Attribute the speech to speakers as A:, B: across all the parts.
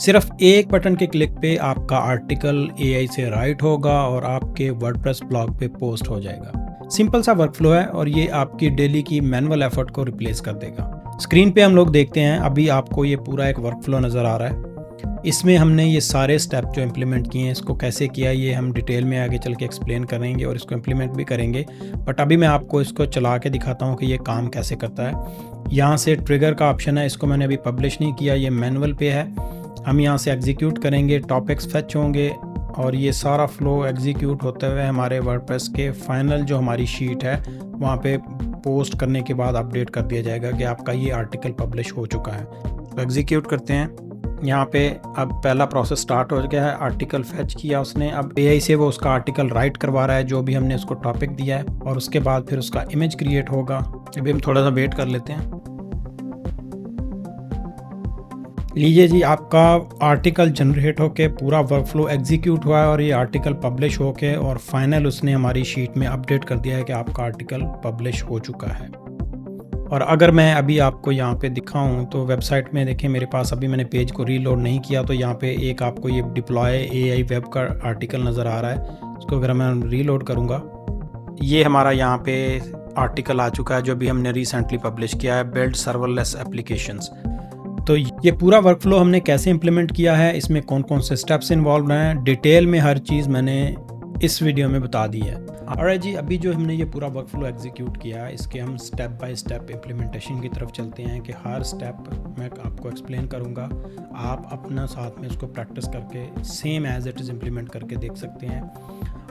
A: सिर्फ एक बटन के क्लिक पे आपका आर्टिकल एआई से राइट होगा और आपके वर्डप्रेस ब्लॉग पे पोस्ट हो जाएगा। सिंपल सा वर्कफ्लो है और ये आपकी डेली की मैनुअल एफर्ट को रिप्लेस कर देगा। स्क्रीन पे हम लोग देखते हैं, अभी आपको ये पूरा एक वर्कफ्लो नज़र आ रहा है। इसमें हमने ये सारे स्टेप जो इम्प्लीमेंट किए हैं, इसको कैसे किया ये हम डिटेल में आगे चल के एक्सप्लेन करेंगे और इसको इम्प्लीमेंट भी करेंगे। बट अभी मैं आपको इसको चला के दिखाता हूँ कि ये काम कैसे करता है। यहाँ से ट्रिगर का ऑप्शन है, इसको मैंने अभी पब्लिश नहीं किया, ये मैनुअल पे है। हम यहाँ से एग्जीक्यूट करेंगे, टॉपिक्स फेच होंगे और ये सारा फ्लो एग्जीक्यूट होते हुए हमारे वर्डप्रेस के फाइनल जो हमारी शीट है वहाँ पे पोस्ट करने के बाद अपडेट कर दिया जाएगा कि आपका ये आर्टिकल पब्लिश हो चुका है। तो एग्जीक्यूट करते हैं। यहाँ पे अब पहला प्रोसेस स्टार्ट हो गया है, आर्टिकल फेच किया उसने। अब एआई से वो उसका आर्टिकल राइट करवा रहा है जो भी हमने उसको टॉपिक दिया है, और उसके बाद फिर उसका इमेज क्रिएट होगा। अभी हम थोड़ा सा वेट कर लेते हैं। लीजिए जी, आपका आर्टिकल जनरेट होके पूरा वर्कफ्लो एग्जीक्यूट हुआ है और ये आर्टिकल पब्लिश होके और फाइनल उसने हमारी शीट में अपडेट कर दिया है कि आपका आर्टिकल पब्लिश हो चुका है। और अगर मैं अभी आपको यहाँ पे दिखाऊं तो वेबसाइट में देखें, मेरे पास अभी मैंने पेज को रीलोड नहीं किया, तो यहाँ पे एक आपको ये डिप्लॉय एआई वेब का आर्टिकल नज़र आ रहा है। इसको अगर मैं रीलोड करूँगा, ये हमारा यहाँ पे आर्टिकल आ चुका है जो भी हमने रिसेंटली पब्लिश किया है, बिल्ड सर्वरलेस एप्लीकेशंस। तो ये पूरा वर्कफ्लो हमने कैसे इम्प्लीमेंट किया है, इसमें कौन कौन से स्टेप्स इन्वॉल्व हैं, डिटेल में हर चीज़ मैंने इस वीडियो में बता दी है। और जी, अभी जो हमने ये पूरा वर्कफ्लो एग्जीक्यूट किया है, इसके हम स्टेप बाय स्टेप इम्प्लीमेंटेशन की तरफ चलते हैं कि हर स्टेप मैं आपको एक्सप्लेन करूँगा। आप अपना साथ में इसको प्रैक्टिस करके same as it is implement करके देख सकते हैं।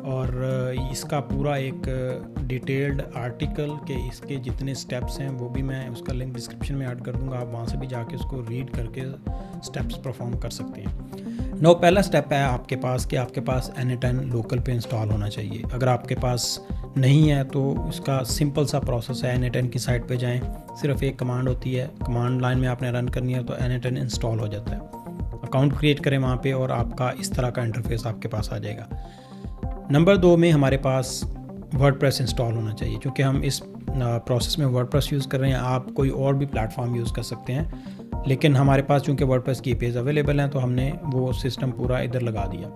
A: और इसका पूरा एक डिटेल्ड आर्टिकल के इसके जितने स्टेप्स हैं वो भी मैं उसका लिंक डिस्क्रिप्शन में ऐड कर दूंगा, आप वहाँ से भी जाके उसको रीड करके स्टेप्स परफॉर्म कर सकते हैं। नो, पहला स्टेप है आपके पास कि आपके पास N10 लोकल पे इंस्टॉल होना चाहिए। अगर आपके पास नहीं है तो इसका सिंपल सा प्रोसेस है, N10 की साइट पे जाएं, सिर्फ एक कमांड होती है, कमांड लाइन में आपने रन करनी है तो N10 इंस्टॉल हो जाता है। अकाउंट क्रिएट करें वहाँ पे और आपका इस तरह का इंटरफेस आपके पास आ जाएगा। नंबर 2 में हमारे पास वर्डप्रेस इंस्टॉल होना चाहिए। क्योंकि हम इस प्रोसेस में वर्डप्रेस यूज़ कर रहे हैं, आप कोई और भी प्लेटफॉर्म यूज़ कर सकते हैं, लेकिन हमारे पास चूँकि वर्डप्रेस की पेज अवेलेबल हैं तो हमने वो सिस्टम पूरा इधर लगा दिया।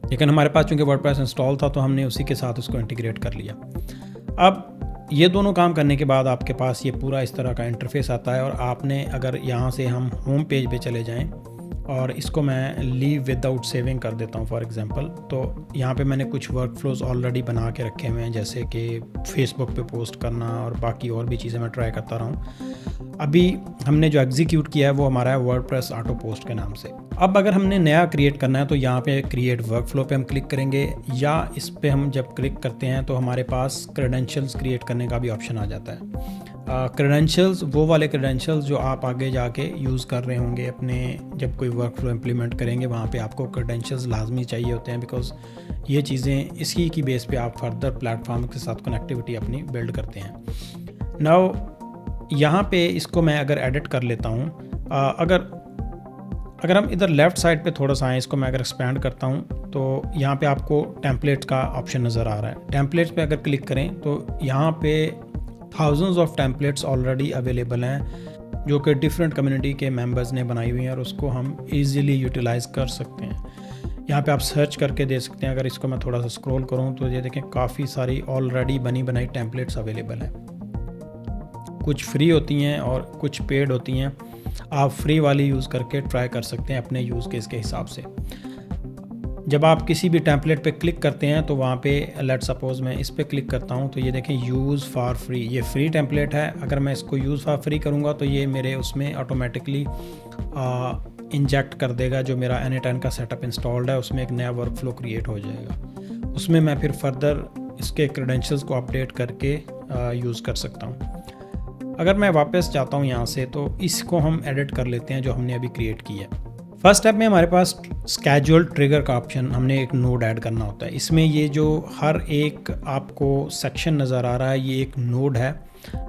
A: लेकिन हमारे पास चूँकि वर्डप्रेस इंस्टॉल था तो हमने उसी के साथ उसको इंटीग्रेट कर लिया। अब ये दोनों काम करने के बाद आपके पास ये पूरा इस तरह का इंटरफेस आता है। और आपने अगर यहाँ से हम होम पेज पे चले जाएं और इसको मैं लीव विदाउट सेविंग कर देता हूँ फॉर एग्जांपल, तो यहाँ पे मैंने कुछ वर्कफ्लोज ऑलरेडी बना के रखे हुए हैं, जैसे कि फेसबुक पे पोस्ट करना और बाकी और भी चीज़ें मैं ट्राई करता रहा हूँ। अभी हमने जो एग्जीक्यूट किया है वो हमारा है वर्डप्रेस ऑटो पोस्ट के नाम से। अब अगर हमने नया क्रिएट करना है तो यहाँ पे क्रिएट वर्कफ्लो पे हम क्लिक करेंगे, या इस पे हम जब क्लिक करते हैं तो हमारे पास क्रेडेंशियल्स क्रिएट करने का भी ऑप्शन आ जाता है। क्रेडेंशियल्स वो वाले क्रेडेंशियल्स जो आप आगे जाके यूज़ कर रहे होंगे अपने, जब कोई वर्कफ्लो इम्प्लीमेंट करेंगे वहाँ पे आपको क्रेडेंशियल्स लाजमी चाहिए होते हैं, बिकॉज ये चीज़ें इसी की बेस पे आप फर्दर प्लेटफॉर्म के साथ कनेक्टिविटी अपनी बिल्ड करते हैं। नाउ यहाँ पे इसको मैं अगर एडिट कर लेता हूँ, अगर हम इधर लेफ़्ट साइड पे थोड़ा सा आए, इसको मैं अगर एक्सपैंड करता हूँ तो यहाँ पे आपको टेम्पलेट्स का ऑप्शन नज़र आ रहा है। टेम्पलेट्स पे अगर क्लिक करें तो यहाँ पे thousands of templates already available हैं जो कि डिफरेंट कम्युनिटी के मेंबर्स ने बनाई हुई हैं और उसको हम इजीली यूटिलाइज़ कर सकते हैं। यहाँ पे आप सर्च करके दे सकते हैं। अगर इसको मैं थोड़ा सा स्क्रॉल करूँ तो ये देखें काफ़ी सारी ऑलरेडी बनी बनाई टेम्पलेट्स अवेलेबल हैं। कुछ फ्री होती हैं और कुछ पेड होती हैं। आप फ्री वाली यूज़ करके ट्राई कर सकते हैं अपने यूज़ केस के हिसाब से। जब आप किसी भी टेम्पलेट पे क्लिक करते हैं तो वहाँ पे लेट सपोज मैं इस पे क्लिक करता हूँ तो ये देखें यूज़ फॉर फ्री, ये फ्री टेम्पलेट है। अगर मैं इसको यूज़ फॉर फ्री करूँगा तो ये मेरे उसमें ऑटोमेटिकली इंजेक्ट कर देगा जो मेरा N10 का सेटअप इंस्टॉल्ड है, उसमें एक नया वर्कफ्लो क्रिएट हो जाएगा। उसमें मैं फिर फर्दर इसके क्रेडेंशियल्स को अपडेट करके यूज़ कर सकता हूँ। अगर मैं वापस जाता हूँ यहाँ से तो इसको हम एडिट कर लेते हैं जो हमने अभी क्रिएट की है। फर्स्ट स्टेप में हमारे पास स्केड्यूल ट्रिगर का ऑप्शन, हमने एक नोड ऐड करना होता है। इसमें ये जो हर एक आपको सेक्शन नज़र आ रहा है ये एक नोड है।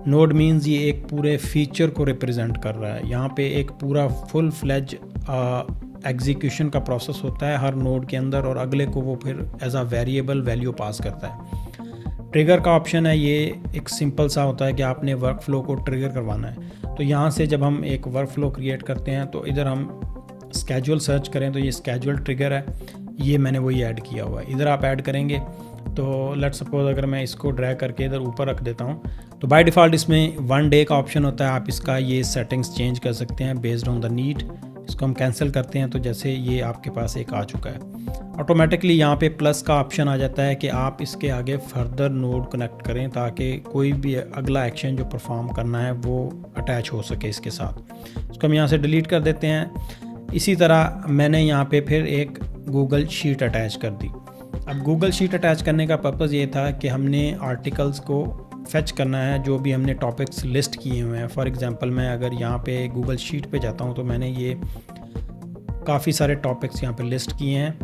A: नोड मींस ये एक पूरे फीचर को रिप्रेजेंट कर रहा है। यहाँ पे एक पूरा फुल फ्लेज एग्जीक्यूशन का प्रोसेस होता है हर नोड के अंदर और अगले को वो फिर as a variable value pass करता है। ट्रिगर का ऑप्शन है, ये एक सिंपल सा होता है कि आपने वर्क फ्लो को ट्रिगर करवाना है। तो यहाँ से जब हम एक वर्क फ्लो क्रिएट करते हैं तो इधर हम स्केड्यूल सर्च करें तो ये स्केड्यूल ट्रिगर है, ये मैंने वही ऐड किया हुआ है। इधर आप ऐड करेंगे तो लेट्स सपोज अगर मैं इसको ड्रैग करके इधर ऊपर रख देता हूँ तो बाय डिफ़ॉल्ट इसमें 1 डे का ऑप्शन होता है। आप इसका ये सेटिंग्स चेंज कर सकते हैं बेस्ड ऑन द नीड। इसको हम कैंसिल करते हैं तो जैसे ये आपके पास एक आ चुका है। ऑटोमेटिकली यहाँ पे प्लस का ऑप्शन आ जाता है कि आप इसके आगे फर्दर नोड कनेक्ट करें ताकि कोई भी अगला एक्शन जो परफॉर्म करना है वो अटैच हो सके इसके साथ। इसको हम यहाँ से डिलीट कर देते हैं। इसी तरह मैंने यहाँ पे फिर एक गूगल शीट अटैच कर दी। अब गूगल शीट अटैच करने का पर्पज़ ये था कि हमने आर्टिकल्स को फेच करना है जो भी हमने टॉपिक्स लिस्ट किए हुए हैं। फॉर एग्जांपल मैं अगर यहाँ पे गूगल शीट पे जाता हूँ तो मैंने ये काफ़ी सारे टॉपिक्स यहाँ पे लिस्ट किए हैं।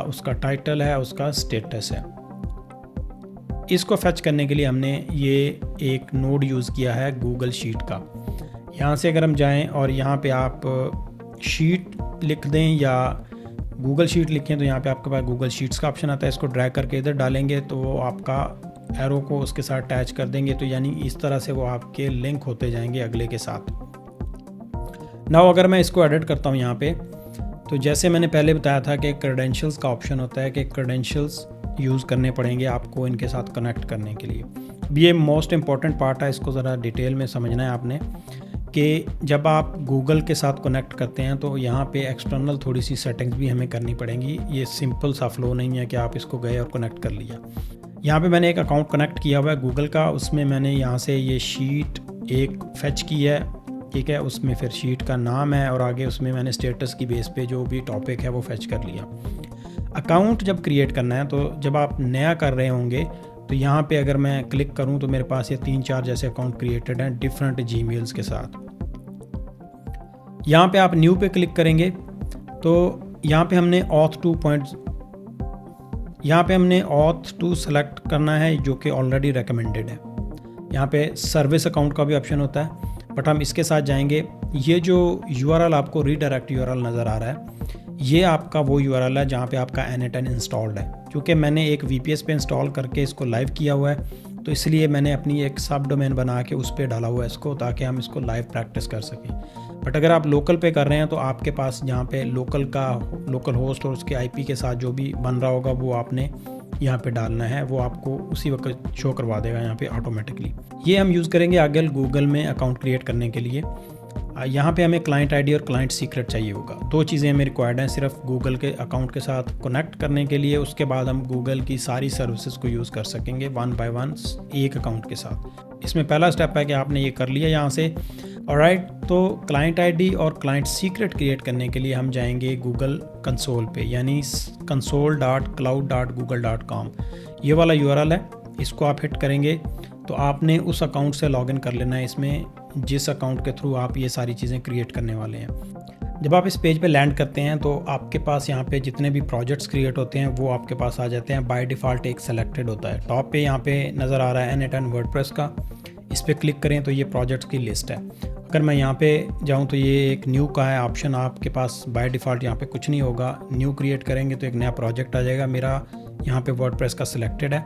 A: उसका टाइटल है, उसका स्टेटस है। इसको फेच करने के लिए हमने ये एक नोड यूज़ किया है गूगल शीट का। यहाँ से अगर हम जाएँ और यहाँ पे आप शीट लिख दें या गूगल शीट लिखें तो यहाँ पे आपके पास गूगल शीट्स का ऑप्शन आता है। इसको ड्रैग करके इधर डालेंगे तो वो आपका एरो को उसके साथ अटैच कर देंगे, तो यानी इस तरह से वो आपके लिंक होते जाएंगे अगले के साथ। नाउ अगर मैं इसको एडिट करता हूँ यहाँ पे तो जैसे मैंने पहले बताया था कि क्रेडेंशियल्स का ऑप्शन होता है कि क्रेडेंशियल्स यूज़ करने पड़ेंगे आपको इनके साथ कनेक्ट करने के लिए। ये मोस्ट इम्पॉर्टेंट पार्ट है, इसको ज़रा डिटेल में समझना है आपने कि जब आप गूगल के साथ कनेक्ट करते हैं तो यहाँ पे एक्सटर्नल थोड़ी सी सेटिंग्स भी हमें करनी पड़ेंगी। ये सिंपल सा फ्लो नहीं है कि आप इसको गए और कनेक्ट कर लिया। यहाँ पे मैंने एक अकाउंट कनेक्ट किया हुआ है गूगल का, उसमें मैंने यहाँ से ये शीट एक फेच की है, ठीक है। उसमें फिर शीट का नाम है और आगे उसमें मैंने स्टेटस की बेस पे जो भी टॉपिक है वो फेच कर लिया। अकाउंट जब क्रिएट करना है तो जब आप नया कर रहे होंगे तो यहाँ पे अगर मैं क्लिक करूँ तो मेरे पास ये 3-4 जैसे अकाउंट क्रिएटेड हैं डिफरेंट जीमेल्स के साथ। यहाँ पे आप न्यू पे क्लिक करेंगे तो यहाँ पे हमने ऑथ टू सेलेक्ट करना है जो कि ऑलरेडी रिकमेंडेड है। यहाँ पे सर्विस अकाउंट का भी ऑप्शन होता है बट हम इसके साथ जाएंगे। ये जो URL आपको रीडायरेक्ट URL नज़र आ रहा है ये आपका वो URL है जहाँ पे आपका N8N इंस्टॉल्ड है। क्योंकि मैंने एक VPS पे इंस्टॉल करके इसको लाइव किया हुआ है तो इसलिए मैंने अपनी एक सब डोमेन बना के उस पर डाला हुआ है इसको, ताकि हम इसको लाइव प्रैक्टिस कर सकें। बट अगर आप लोकल पे कर रहे हैं तो आपके पास जहाँ पे लोकल होस्ट और उसके IP के साथ जो भी बन रहा होगा वो आपने यहाँ पे डालना है, वो आपको उसी वक्त शो करवा देगा यहाँ पे ऑटोमेटिकली। ये हम यूज़ करेंगे आगे गूगल में अकाउंट क्रिएट करने के लिए। यहाँ पे हमें क्लाइंट आईडी और क्लाइंट सीक्रेट चाहिए होगा। 2 चीज़ें हमें रिक्वायर्ड हैं सिर्फ गूगल के अकाउंट के साथ कनेक्ट करने के लिए। उसके बाद हम गूगल की सारी सर्विसेज को यूज़ कर सकेंगे 1 बाय 1 एक अकाउंट के साथ। इसमें पहला स्टेप है कि आपने ये कर लिया यहाँ से। ऑलराइट, तो क्लाइंट आईडी और क्लाइंट सीक्रेट क्रिएट करने के लिए हम जाएंगे गूगल कंसोल पे, यानी console.cloud.google.com। ये वाला URL है, इसको आप हिट करेंगे तो आपने उस अकाउंट से लॉगिन कर लेना है इसमें जिस अकाउंट के थ्रू आप ये सारी चीज़ें क्रिएट करने वाले हैं। जब आप इस पेज पे लैंड करते हैं तो आपके पास यहाँ पे जितने भी प्रोजेक्ट्स क्रिएट होते हैं वो आपके पास आ जाते हैं। बाय डिफ़ॉल्ट एक सेलेक्टेड होता है। टॉप पे यहाँ पे नज़र आ रहा है N8N वर्डप्रेस का, इस पर क्लिक करें तो ये प्रोजेक्ट्स की लिस्ट है। अगर मैं यहाँ पे जाऊँ तो ये एक न्यू का है ऑप्शन, आपके पास बाय डिफ़ॉल्ट यहाँ पे कुछ नहीं होगा। न्यू क्रिएट करेंगे तो एक नया प्रोजेक्ट आ जाएगा। मेरा यहाँ पे वर्डप्रेस का सिलेक्टेड है।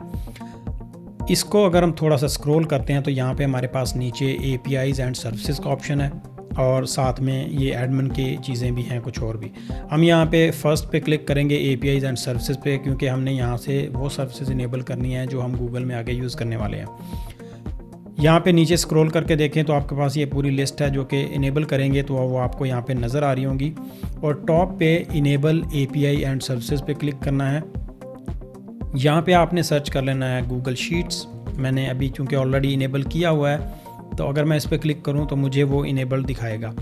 A: इसको अगर हम थोड़ा सा स्क्रॉल करते हैं तो यहाँ पे हमारे पास नीचे APIs एंड सर्विसेज का ऑप्शन है और साथ में ये एडमिन की चीज़ें भी हैं, कुछ और भी। हम यहाँ पे फर्स्ट पे क्लिक करेंगे APIs एंड सर्विसेज पे, क्योंकि हमने यहाँ से वो सर्विसेज इनेबल करनी है जो हम गूगल में आगे यूज़ करने वाले हैं। यहाँ पे नीचे स्क्रॉल करके देखें तो आपके पास ये पूरी लिस्ट है जो कि इनेबल करेंगे तो वो आपको यहाँ पे नज़र आ रही होंगी। और टॉप पे इनेबल API एंड सर्विसेज पे क्लिक करना है। यहाँ पे आपने सर्च कर लेना है गूगल शीट्स। मैंने अभी चूँकि ऑलरेडी इनेबल किया हुआ है तो अगर मैं इस पर क्लिक करूँ तो मुझे वो इनेबल दिखाएगा।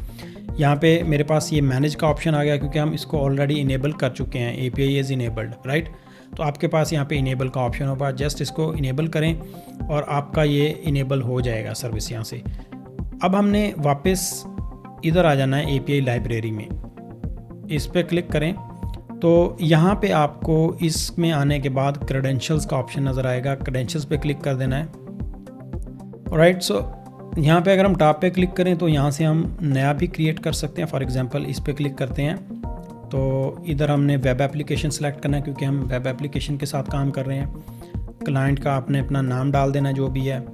A: यहाँ पे मेरे पास ये मैनेज का ऑप्शन आ गया क्योंकि हम इसको ऑलरेडी इनेबल कर चुके हैं। API is enabled, right. तो आपके पास यहाँ पे इनेबल का ऑप्शन होगा, जस्ट इसको इनेबल करें और आपका ये इनेबल हो जाएगा सर्विस यहाँ से। अब हमने वापस इधर आ जाना है API लाइब्रेरी में, इस पर क्लिक करें तो यहाँ पे आपको इसमें आने के बाद क्रेडेंशियल्स का ऑप्शन नज़र आएगा। क्रेडेंशियल्स पे क्लिक कर देना है। ऑलराइट, सो यहाँ पे अगर हम टॉप पे क्लिक करें तो यहाँ से हम नया भी क्रिएट कर सकते हैं। फॉर एग्जांपल इस पे क्लिक करते हैं तो इधर हमने वेब एप्लीकेशन सेलेक्ट करना है क्योंकि हम वेब एप्लीकेशन के साथ काम कर रहे हैं। क्लाइंट का आपने अपना नाम डाल देना जो भी है।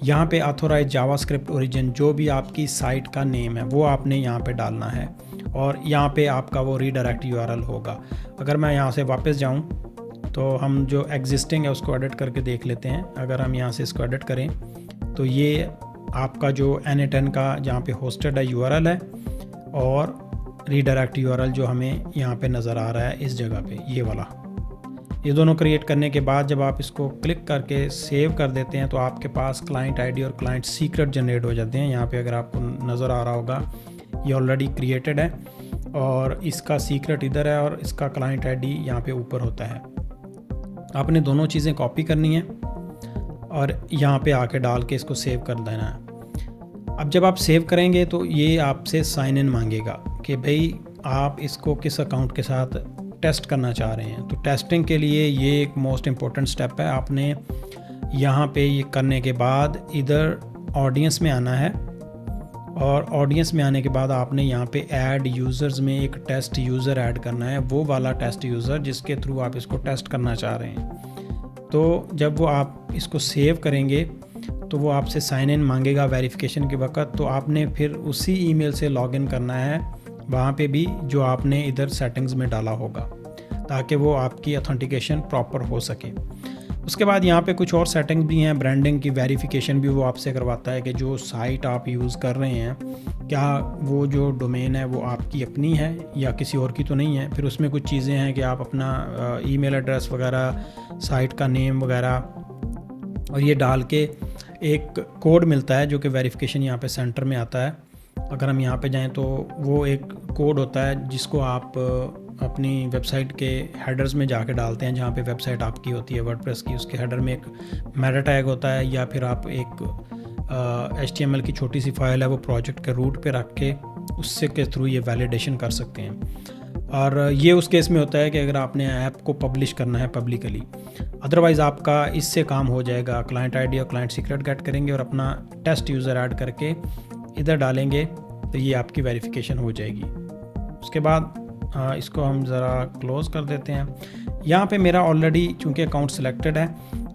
A: यहाँ पे ऑथोराइज जावास्क्रिप्ट ओरिजिन, जो भी आपकी साइट का नेम है वो आपने यहाँ पे डालना है और यहाँ पे आपका वो रीडायरेक्ट यूआरएल होगा। अगर मैं यहाँ से वापस जाऊँ तो हम जो एग्जिस्टिंग है उसको एडिट करके देख लेते हैं। अगर हम यहाँ से इसको एडिट करें तो ये आपका जो n8n का जहाँ पे होस्टेड है यूआरएल है और रीडायरेक्ट यूआरएल जो हमें यहाँ पे नज़र आ रहा है इस जगह पे, ये वाला। ये दोनों क्रिएट करने के बाद जब आप इसको क्लिक करके सेव कर देते हैं तो आपके पास क्लाइंट आईडी और क्लाइंट सीक्रेट जनरेट हो जाते हैं। यहाँ पे अगर आपको नज़र आ रहा होगा ये ऑलरेडी क्रिएटेड है और इसका सीक्रेट इधर है और इसका क्लाइंट आईडी यहाँ पे ऊपर होता है। आपने दोनों चीज़ें कॉपी करनी है और यहाँ पे आके डाल के इसको सेव कर देना है। अब जब आप सेव करेंगे तो ये आपसे साइन इन मांगेगा कि भाई आप इसको किस अकाउंट के साथ टेस्ट करना चाह रहे हैं। तो टेस्टिंग के लिए ये एक मोस्ट इम्पॉर्टेंट स्टेप है। आपने यहाँ पे ये करने के बाद इधर ऑडियंस में आना है और ऑडियंस में आने के बाद आपने यहाँ पे ऐड यूज़र्स में एक टेस्ट यूज़र ऐड करना है, वो वाला टेस्ट यूज़र जिसके थ्रू आप इसको टेस्ट करना चाह रहे हैं। तो जब वो आप इसको सेव करेंगे तो वो आपसे साइन इन मांगेगा वेरिफिकेशन के वक्त, तो आपने फिर उसी ईमेल से लॉगिन करना है वहाँ पे भी जो आपने इधर सेटिंग्स में डाला होगा, ताकि वो आपकी ऑथेंटिकेशन प्रॉपर हो सके। उसके बाद यहाँ पे कुछ और सेटिंग्स भी हैं, ब्रांडिंग की वेरिफिकेशन भी वो आपसे करवाता है कि जो साइट आप यूज़ कर रहे हैं क्या वो जो डोमेन है वो आपकी अपनी है या किसी और की तो नहीं है। फिर उसमें कुछ चीज़ें हैं कि आप अपना ईमेल एड्रेस वगैरह, साइट का नेम वगैरह और ये डाल के एक कोड मिलता है जो कि वेरिफिकेशन यहाँ पे सेंटर में आता है। अगर हम यहाँ पे जाएं तो वो एक कोड होता है जिसको आप अपनी वेबसाइट के हेडर्स में जाके डालते हैं, जहाँ पे वेबसाइट आपकी होती है वर्डप्रेस की, उसके हेडर में एक मेटा टैग होता है या फिर आप एक HTML की छोटी सी फाइल है वो प्रोजेक्ट के रूट पे रख के उससे के थ्रू ये वैलिडेशन कर सकते हैं। और ये उस केस में होता है कि अगर आपने ऐप को पब्लिश करना है पब्लिकली, अदरवाइज़ आपका इससे काम हो जाएगा। क्लाइंट आईडी और क्लाइंट सीक्रेट गेट करेंगे और अपना टेस्ट यूज़र ऐड करके इधर डालेंगे तो ये आपकी वेरिफिकेशन हो जाएगी। उसके बाद इसको हम ज़रा क्लोज़ कर देते हैं। यहाँ पे मेरा ऑलरेडी चूँकि अकाउंट सिलेक्टेड है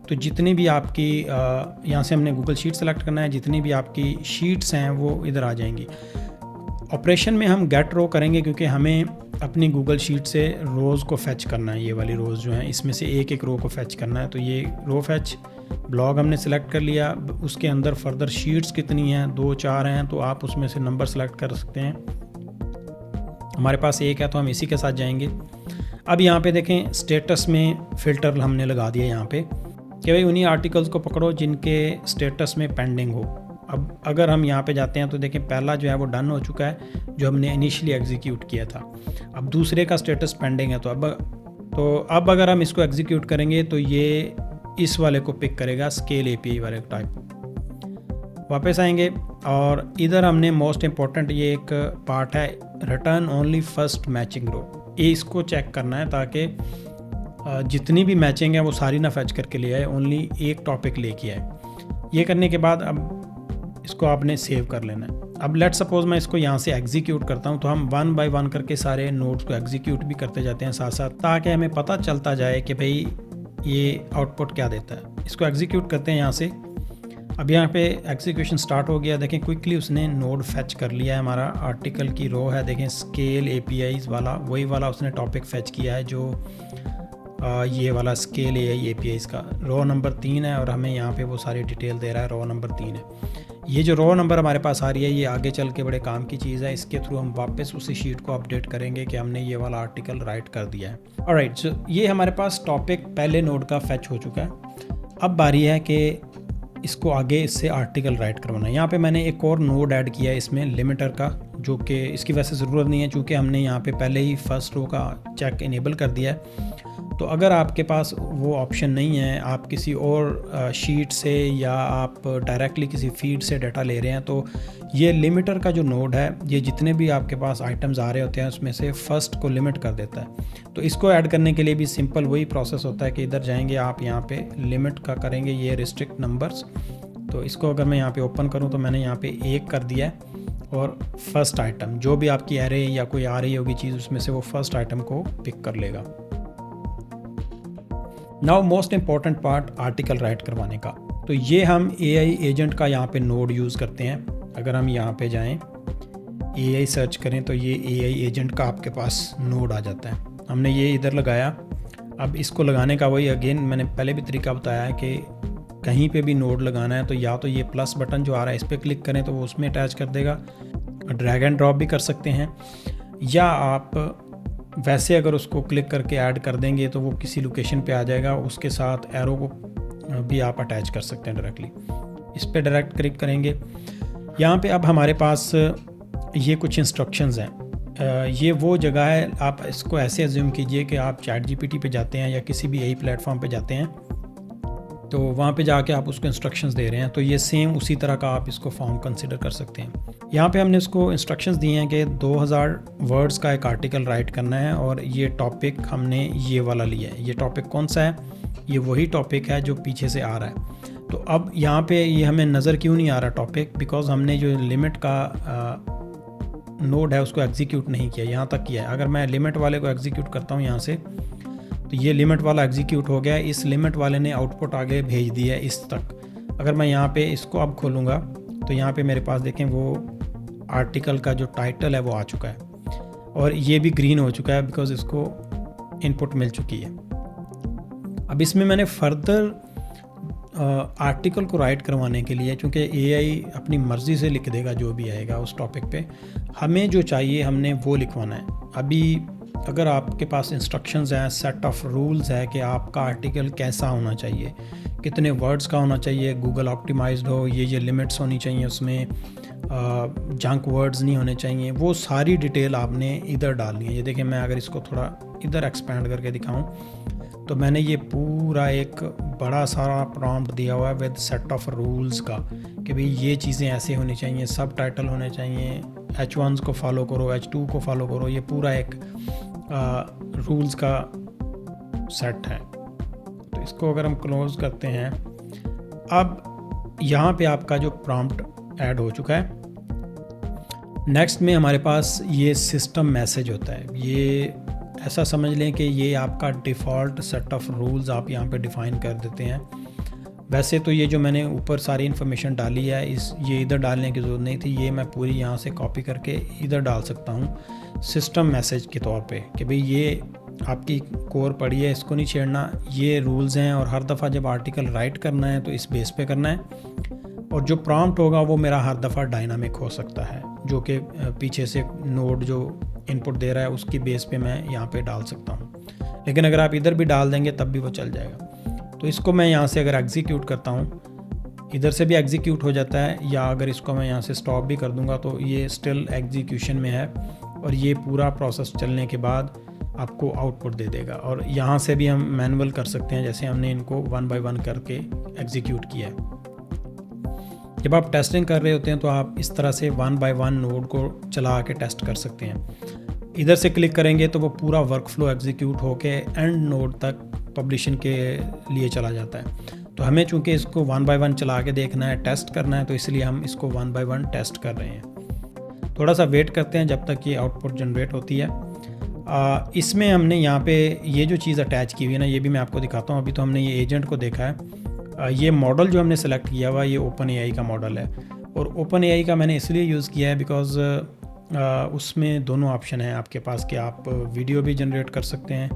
A: तो जितनी भी आपकी यहाँ से हमने गूगल शीट सेलेक्ट करना है, जितनी भी आपकी शीट्स हैं वो इधर आ जाएंगी। ऑपरेशन में हम गेट रो करेंगे क्योंकि हमें अपनी गूगल शीट से रोज़ को फैच करना है। ये वाली रोज़ जो हैं इसमें से एक एक रो को फैच करना है। तो ये रो फैच ब्लॉग हमने सेलेक्ट कर लिया। उसके अंदर फर्दर शीट्स कितनी हैं, 2-4 हैं, तो आप उसमें से नंबर सेलेक्ट कर सकते हैं। हमारे पास एक है तो हम इसी के साथ जाएंगे। अब यहाँ पे देखें स्टेटस में फ़िल्टर हमने लगा दिया यहाँ पे कि भाई उन्हीं आर्टिकल्स को पकड़ो जिनके स्टेटस में पेंडिंग हो। अब अगर हम यहाँ पे जाते हैं तो देखें पहला जो है वो डन हो चुका है जो हमने इनिशियली एग्जीक्यूट किया था। अब दूसरे का स्टेटस पेंडिंग है तो अब अगर हम इसको एग्जीक्यूट करेंगे तो ये इस वाले को पिक करेगा, स्केल API वाले टाइप। वापस आएंगे और इधर हमने मोस्ट इम्पॉर्टेंट ये एक पार्ट है रिटर्न ओनली फर्स्ट मैचिंग रो, ये इसको चेक करना है ताकि जितनी भी मैचिंग है वो सारी ना फैच करके ले आए, ओनली एक टॉपिक लेके आए। ये करने के बाद अब इसको आपने सेव कर लेना है। अब लेट सपोज मैं इसको यहाँ से एग्जीक्यूट करता हूँ तो हम 1 बाय 1 करके सारे नोड्स को एग्जीक्यूट भी करते जाते हैं साथ साथ, ताकि हमें पता चलता जाए कि भाई ये आउटपुट क्या देता है। इसको एग्जीक्यूट करते हैं यहाँ से। अब यहाँ पे एग्जीक्यूशन स्टार्ट हो गया। देखें क्विकली उसने नोड फैच कर लिया है। हमारा आर्टिकल की रो है, देखें स्केल APIs वाला, वही वाला उसने टॉपिक फैच किया है जो ये वाला स्केल APIs का रो नंबर 3 है और हमें यहाँ पे वो सारी डिटेल दे रहा है, रो नंबर 3 है। ये जो रो नंबर हमारे पास आ रही है ये आगे चल के बड़े काम की चीज़ है। इसके थ्रू हम वापस उसी शीट को अपडेट करेंगे कि हमने ये वाला आर्टिकल राइट कर दिया है। ऑलराइट, सो ये हमारे पास टॉपिक पहले नोड का फैच हो चुका है। अब बारी है कि इसको आगे इससे आर्टिकल राइट करवाना है। यहाँ पे मैंने एक और नोड ऐड किया है इसमें लिमिटर का, जो कि इसकी वैसे ज़रूरत नहीं है चूँकि हमने यहाँ पे पहले ही फर्स्ट रो का चेक इनेबल कर दिया है। तो अगर आपके पास वो ऑप्शन नहीं है, आप किसी और शीट से या आप डायरेक्टली किसी फीड से डाटा ले रहे हैं, तो ये लिमिटर का जो नोड है ये जितने भी आपके पास आइटम्स आ रहे होते हैं उसमें से फर्स्ट को लिमिट कर देता है। तो इसको ऐड करने के लिए भी सिंपल वही प्रोसेस होता है कि इधर जाएंगे आप, यहाँ पे लिमिट का करेंगे ये रिस्ट्रिक्ट नंबर्स। तो इसको अगर मैं यहाँ पे ओपन करूँ तो मैंने यहाँ पे 1 कर दिया है और फर्स्ट आइटम जो भी आपकी एरे या कोई आ रही होगी चीज़ उसमें से वो फर्स्ट आइटम को पिक कर लेगा। Now most important part article right करवाने का। तो ये हम AI एजेंट का यहाँ पे नोड यूज़ करते हैं। अगर हम यहाँ पे जाएं AI सर्च करें तो ये AI एजेंट का आपके पास नोड आ जाता है। हमने ये इधर लगाया। अब इसको लगाने का वही अगेन मैंने पहले भी तरीका बताया है कि कहीं पे भी नोड लगाना है तो या तो ये प्लस बटन जो आ रहा है इस पर क्लिक करें तो वो उसमें अटैच कर देगा। ड्रैग एंड ड्रॉप भी कर सकते हैं, या आप वैसे अगर उसको क्लिक करके ऐड कर देंगे तो वो किसी लोकेशन पे आ जाएगा, उसके साथ एरो को भी आप अटैच कर सकते हैं डायरेक्टली। इस पर डायरेक्ट क्लिक करेंगे। यहाँ पे अब हमारे पास ये कुछ इंस्ट्रक्शंस हैं। ये वो जगह है, आप इसको ऐसे एज्यूम कीजिए कि आप चैट जीपीटी पे जाते हैं या किसी भी AI प्लेटफॉर्म पे जाते हैं, तो वहाँ पे जाके आप उसको इंस्ट्रक्शंस दे रहे हैं। तो ये सेम उसी तरह का आप इसको फॉर्म कंसिडर कर सकते हैं। यहाँ पे हमने इसको इंस्ट्रक्शंस दिए हैं कि 2000 वर्ड्स का एक आर्टिकल राइट करना है और ये टॉपिक हमने ये वाला लिया है। ये टॉपिक कौन सा है? ये वही टॉपिक है जो पीछे से आ रहा है। तो अब यहाँ पे ये हमें नज़र क्यों नहीं आ रहा टॉपिक? बिकॉज हमने जो लिमिट का नोड है उसको एग्जीक्यूट नहीं किया, यहाँ तक किया है। अगर मैं लिमिट वाले को एग्जीक्यूट करता हूँ यहाँ से, तो ये लिमिट वाला एग्जीक्यूट हो गया। इस लिमिट वाले ने आउटपुट आगे भेज दिया है इस तक। अगर मैं यहाँ पे इसको अब खोलूँगा तो यहाँ पे मेरे पास देखें वो आर्टिकल का जो टाइटल है वो आ चुका है और ये भी ग्रीन हो चुका है बिकॉज इसको इनपुट मिल चुकी है। अब इसमें मैंने फर्दर आर्टिकल को राइट करवाने के लिए, चूँकि AI अपनी मर्ज़ी से लिख देगा जो भी आएगा उस टॉपिक पे, हमें जो चाहिए हमने वो लिखवाना है। अभी अगर आपके पास इंस्ट्रक्शंस हैं, सेट ऑफ रूल्स है कि आपका आर्टिकल कैसा होना चाहिए, कितने वर्ड्स का होना चाहिए, गूगल ऑप्टिमाइज्ड हो, ये लिमिट्स होनी चाहिए, उसमें जंक वर्ड्स नहीं होने चाहिए, वो सारी डिटेल आपने इधर डालनी है। ये देखिए, मैं अगर इसको थोड़ा इधर एक्सपेंड करके दिखाऊं तो मैंने ये पूरा एक बड़ा सारा प्रॉम्प्ट दिया हुआ है विद सेट ऑफ रूल्स का कि भाई ये चीज़ें ऐसे होनी चाहिए, सब टाइटल होने चाहिए, H1 को फॉलो करो, H2 को फॉलो करो। ये पूरा एक रूल्स का सेट है। तो इसको अगर हम क्लोज करते हैं, अब यहाँ पे आपका जो प्रॉम्प्ट ऐड हो चुका है। नेक्स्ट में हमारे पास ये सिस्टम मैसेज होता है। ये ऐसा समझ लें कि ये आपका डिफ़ॉल्ट सेट ऑफ रूल्स आप यहाँ पे डिफ़ाइन कर देते हैं। वैसे तो ये जो मैंने ऊपर सारी इन्फॉर्मेशन डाली है, ये इधर डालने की ज़रूरत नहीं थी, ये मैं पूरी यहाँ से कॉपी करके इधर डाल सकता हूँ सिस्टम मैसेज के तौर पे कि भाई ये आपकी कोर पड़ी है, इसको नहीं छेड़ना, ये रूल्स हैं और हर दफ़ा जब आर्टिकल राइट करना है तो इस बेस पे करना है। और जो प्रॉम्प्ट होगा वो मेरा हर दफ़ा डायनामिक हो सकता है, जो कि पीछे से नोड जो इनपुट दे रहा है उसकी बेस पे मैं यहाँ पे डाल सकता हूँ। लेकिन अगर आप इधर भी डाल देंगे तब भी वो चल जाएगा। तो इसको मैं यहाँ से अगर एग्जीक्यूट करता हूँ, इधर से भी एग्जीक्यूट हो जाता है, या अगर इसको मैं यहाँ से स्टॉप भी कर दूँगा तो ये स्टिल एग्जीक्यूशन में है और ये पूरा प्रोसेस चलने के बाद आपको आउटपुट दे देगा। और यहाँ से भी हम मैनुअल कर सकते हैं, जैसे हमने इनको 1 बाय 1 करके एग्जीक्यूट किया है। जब आप टेस्टिंग कर रहे होते हैं तो आप इस तरह से 1 बाय 1 नोड को चला के टेस्ट कर सकते हैं। इधर से क्लिक करेंगे तो वो पूरा वर्कफ्लो एग्जीक्यूट होके एंड नोड तक पब्लिशिंग के लिए चला जाता है। तो हमें चूंकि इसको 1 बाय 1 चला के देखना है, टेस्ट करना है, तो इसलिए हम इसको 1 बाय 1 टेस्ट कर रहे हैं। थोड़ा सा वेट करते हैं जब तक ये आउटपुट जनरेट होती है। इसमें हमने यहाँ पे ये जो चीज़ अटैच की हुई है ना, ये भी मैं आपको दिखाता हूँ। अभी तो हमने ये एजेंट को देखा है। ये मॉडल जो हमने सेलेक्ट किया हुआ ये OpenAI का मॉडल है, और OpenAI का मैंने इसलिए यूज़ किया है बिकॉज़ उसमें दोनों ऑप्शन हैं आपके पास कि आप वीडियो भी जनरेट कर सकते हैं,